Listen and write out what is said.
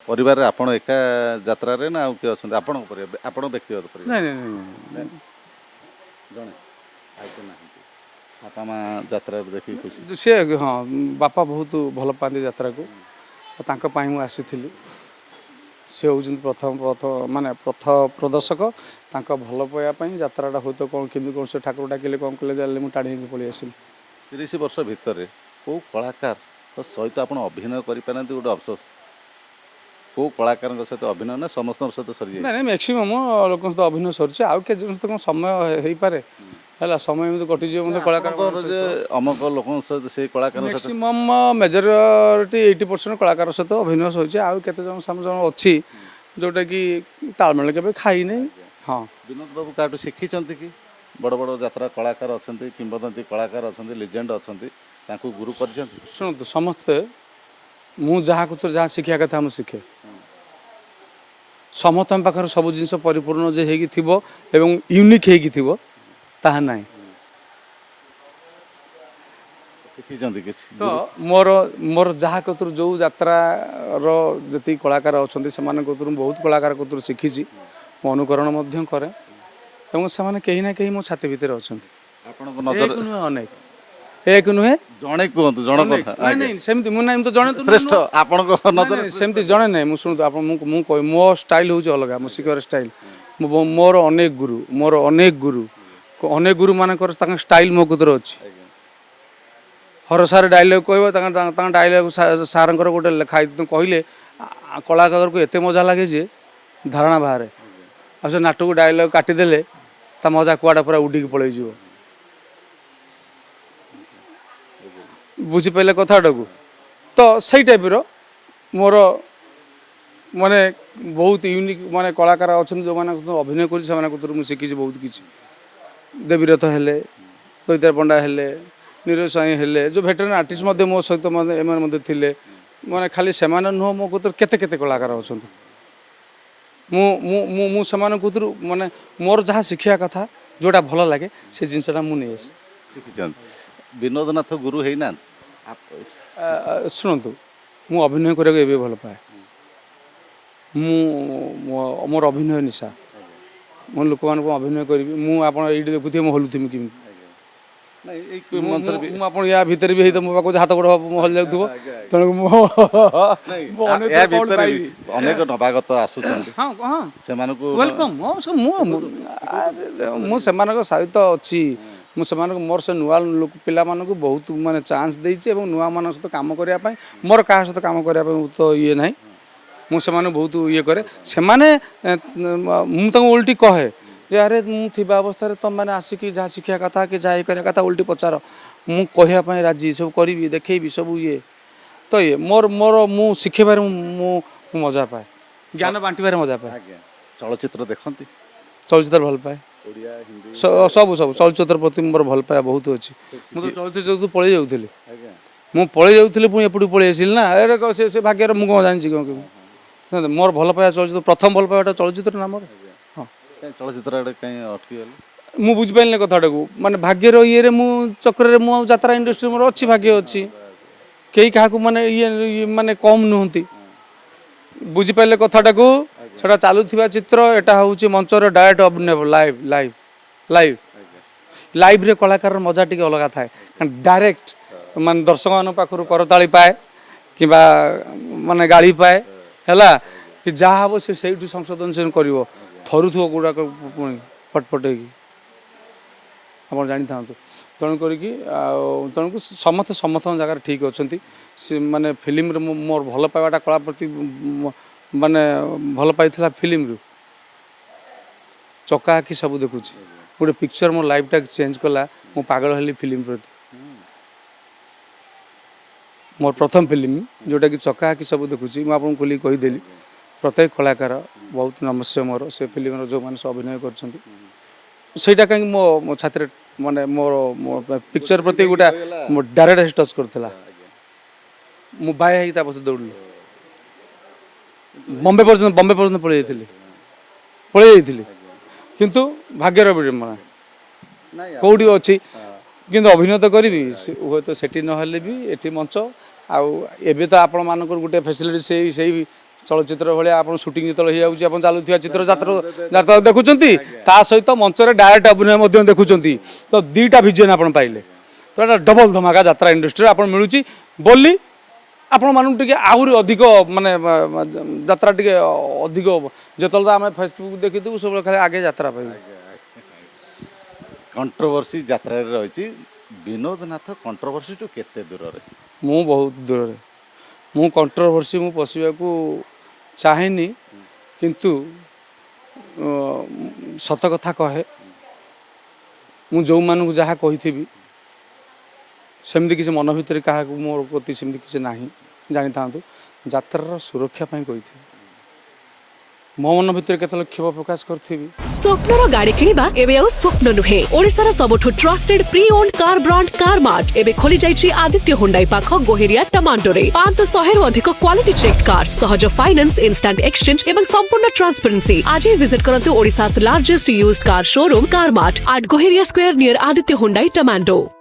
परिवार आपण एका यात्रा रे ना किए अच्छा आपण आपण व्यक्तिगत परिवार नहीं नहीं नहीं जड़े आइते ना बापा माँ यात्रा देखी खुशी नहीं से हाँ बापा बहुत भल पाती यात्रा को तांका पाई मु आसीथिली से होउछन प्रथम प्रथम माने पथ प्रदर्शक तांका भल पाया पाई यात्राटा होतो कौन केमि कौन से ठाकुर डाकिले कौन कले जाले मु टाणी पळी आसिली 30 वर्ष भितर को कलाकार सहित आप अभिनय करें गोटे अफसोस को कलाकार सहित अभिनय ना समस्त सहित सरी नहीं मैक्सिमम लोक सहित अभिनय सर आउ के जिन कौन समय हो पारे है समय एमती कटिज मतलब कलाकार अमक लोक सहित से कलाकार मैक्सिमम मेजोरिटी 80% कलाकार सहित अभिनय होइछे आउ केते जन साम जन अछि जोटा कि तालमेल केबे खाई नै हाँ विनोद बाबू काटू शिखी कि बड़ बड़ यात्रा कलाकार अच्छा किंवदंती कलाकार अच्छा लिजेंड अच्छा गुरु कर शुणु समस्ते मु जहाँ को जहाँ शिखा कथा मुझे शिखे समस्त पाखर सब जिन परिपूर्ण जे हेगी थिबो एवं यूनिक हेगी थिबो ताहा नाही तो मोर मोर जहाँ कतुर जो यात्रा रो जति कलाकार अच्छा से बहुत कलाकार कतुर शिखी मो अनुकरण मध्य करे एवं से कहीं ना कहीं मो छाती भितर अच्छा अनेक एक नुहे जणे कहतु जण कथा नहीं सेमती मु नाम तो जणे तो श्रेष्ठ आपन को नजर सेमती जणे नहीं मु सुन आप मु मो स्टाइल होउछ अलग मो शिखर स्टाइल मोर अनेक गुरु मानकर तांका स्टाइल मो कुदर अछि हर सार डायलॉग कहबो तांका डायलॉग सारंकर गोटे लिखाई कहले कलाकार को एते मजा लागे जे धारणा बाहर आ से नाटक डायलॉग काटी देले ता मजा कुआडा पूरा उडी के पळै जिवो बुझी पाइले कथाटा को तो सही टाइप रो मोर माने बहुत यूनिक माने कलाकार अच्छा जो मैंने अभिनय कर शिखी बहुत किसी देवीरथ हेले दैतार पंडा हेले नीरज साई हेले जो भेटरेन आर्टिस्ट मो सहित एम थे माने खाली से नुह मो कुतर केते केते कलाकार अच्छा मुझे माने मोर जहाँ शिखा कथा जोटा भल लगे से जिनसा मुझे विनोदनाथ गुरु है ना शुणु मु अभिनय करने भल पाए मोर अभिनय निशा मो लोक मान अभिनय करी मुझे देखुए मुझे हलुमी कमी या भितर भी मो पाक हाथ गोड़ हल जाऊ तेणु अनेक नवागत वेलकम मुझे सहित अच्छी मुझे मोर से नुआ लोक पिला बहुत माने चांस देइछि एवं नुआ मान सहित काम करने मोर क्या सहित काम करने तो ये ना मुझे बहुत ये करे से मुझे उल्टी कहे जे अरे मुझे अवस्था तुम मैंने आसिक जहाँ शिखा कथा कि जहाँ ये कथा उल्टी पचार मु कहवाई राजी सब करी देखेबी सब ये तो ये मोर मोर मु शिखेबार मु मजा पाए ज्ञान बांटबार मजा पाए चलचित्र देखती चलचित्र भल पाए सब सब चलचित्र प्रति मोर भल पाए बहुत अच्छी मुझे चलचित्र पलि जाऊली मु पलि जाऊली पुणी एपटू पलि आसिल ना अरे से भाग्य मुझे कौन जानी कौन मोर भल पाए चलचित्र प्रथम भल पाएटा चलचित्र ना मोर हाँ चलचित्र कहीं अटकी मु बुझिपारे कथाटा को माने भाग्यर ये मु चक्र मु यात्रा इंडस्ट्री मोर अच्छी भाग्य अच्छी कई क्या माने ये माने कम नुहति बुझिपारे कथाटा को छड़ा चलुवा चित्र एटा हूँ मंचर डायरेक्ट अभिनय लाइव लाइव लाइव लाइव रे कलाकार मजा टी अलग थाए डायरेक्ट मान दर्शक मान पाखर करताली पाए कि माने गाड़ी पाए है कि जहाँ हम से संशोधन कर थरुथ गुड़ाक फटफटे आप जानी था तेणुक तेणुक समस्त समस्त जगह ठीक अच्छा माने फिल्म मोर भल पाइबाटा कला प्रति माने भल पाई फिल्म रु चका आखि सब देखुची गोटे पिक्चर मो लाइफ टा चेंज कला मो पागल हली फिल्म प्रति मोर प्रथम फिल्म जोटा कि चका आखि सब देखुची मुझे आपको खोली कहीदेली प्रत्येक कलाकार बहुत नमस्ते मोर से फिल्म जो मैंने अभिनय करटा कहीं मो मो छात्र माने मोर पिक्चर प्रति गोटा मो डायरेक्ट टच करता मु बाय पछ दौड़ी बम्बे पर्यटन पलि जाइली किंतु भाग्यर विडम्बना कौटी अच्छी किंतु अभिनय तो करी हे तो सेठी नहले भी एठी मंच आउ एबे तो आपण मानकर गोटे फैसिलिटी से ଚଳଚ୍ଚିତ୍ର ଭଳିଆ ଆପଣ ସୁଟିଂ ଯେତେବେଳେ ହେଇଯାଉଛି ଆପଣ ଚାଲୁଥିବା ଚିତ୍ର ଯାତ୍ରା ଦେଖୁଛନ୍ତି ତା ସହିତ ମଞ୍ଚରେ ଡାଇରେକ୍ଟ ଅଭିନୟ ମଧ୍ୟ ଦେଖୁଛନ୍ତି ତ ଦୁଇଟା ଭିଜନ ଆପଣ ପାଇଲେ ତ ଏଇଟା ଡବଲ ଧମାକା ଯାତ୍ରା ଇଣ୍ଡଷ୍ଟ୍ରିରେ ଆପଣ ମିଳୁଛି ବୋଲି ଆପଣମାନଙ୍କୁ ଟିକେ ଆହୁରି ଅଧିକ ମାନେ ଯାତ୍ରା ଟିକେ ଅଧିକ ଯେତେବେଳେ ତ ଆମେ ଫେସବୁକ୍ ଦେଖିଥିବୁ ସବୁବେଳେ ଖାଲି ଆଗେ ଯାତ୍ରା ପାଇବୁ। କଣ୍ଟ୍ରୋଭର୍ସି ଯାତ୍ରାରେ ରହିଛି ବିନୋଦ ନାଥ କଣ୍ଟ୍ରୋଭର୍ସିଠୁ କେତେ ଦୂରରେ? ମୁଁ ବହୁତ ଦୂରରେ ମୁଁ କଣ୍ଟ୍ରୋଭର୍ସି ମୁଁ ପଶିବାକୁ ଚାହେଁନି କିନ୍ତୁ ସତ କଥା କହେ ମୁଁ ଯେଉଁମାନଙ୍କୁ ଯାହା କହିଥିବି ସେମିତି କିଛି ମନ ଭିତରେ କାହାକୁ ମୋ ପ୍ରତି ସେମିତି କିଛି ନାହିଁ ଜାଣିଥାନ୍ତୁ ଯାତ୍ରାର ସୁରକ୍ଷା ପାଇଁ କହିଥିବି ମୋ ମନ ଭିତରେ କେତେବେଳେ କ୍ଷୋଭ ପ୍ରକାଶ କରିଥିବି। ସ୍ୱପ୍ନର ଗାଡ଼ି କିଣିବା ଏବେ ଆଉ ସ୍ୱପ୍ନ ନୁହେଁ ଓଡ଼ିଶାର ସବୁଠୁ ଟ୍ରଷ୍ଟେଡ୍ ପ୍ରି ଓନ୍ଡ କାର ବ୍ରାଣ୍ଡ କାରମାର୍ଟ ଏବେ ଖୋଲି ଯାଇଛି ଆଦିତ୍ୟ ହୁଣ୍ଡାଇ ପାଖ ଗୋହେରିଆ ଟମାଣ୍ଡୋରେ 500ରୁ ଅଧିକ କ୍ୱାଲିଟି ଚେକ୍ କାର୍ ସହଜ ଫାଇନାନ୍ସ ଇନଷ୍ଟାଣ୍ଟ ଏକ୍ସଚେଞ୍ଜ ଏବଂ ସମ୍ପୂର୍ଣ୍ଣ ଟ୍ରାନ୍ସପରେନ୍ସି ଆଜି ଭିଜିଟ୍ କରନ୍ତୁ Odisha's largest used car showroom Carmart at Goheria square near Aditya Hyundai ଟମାଣ୍ଡୋ।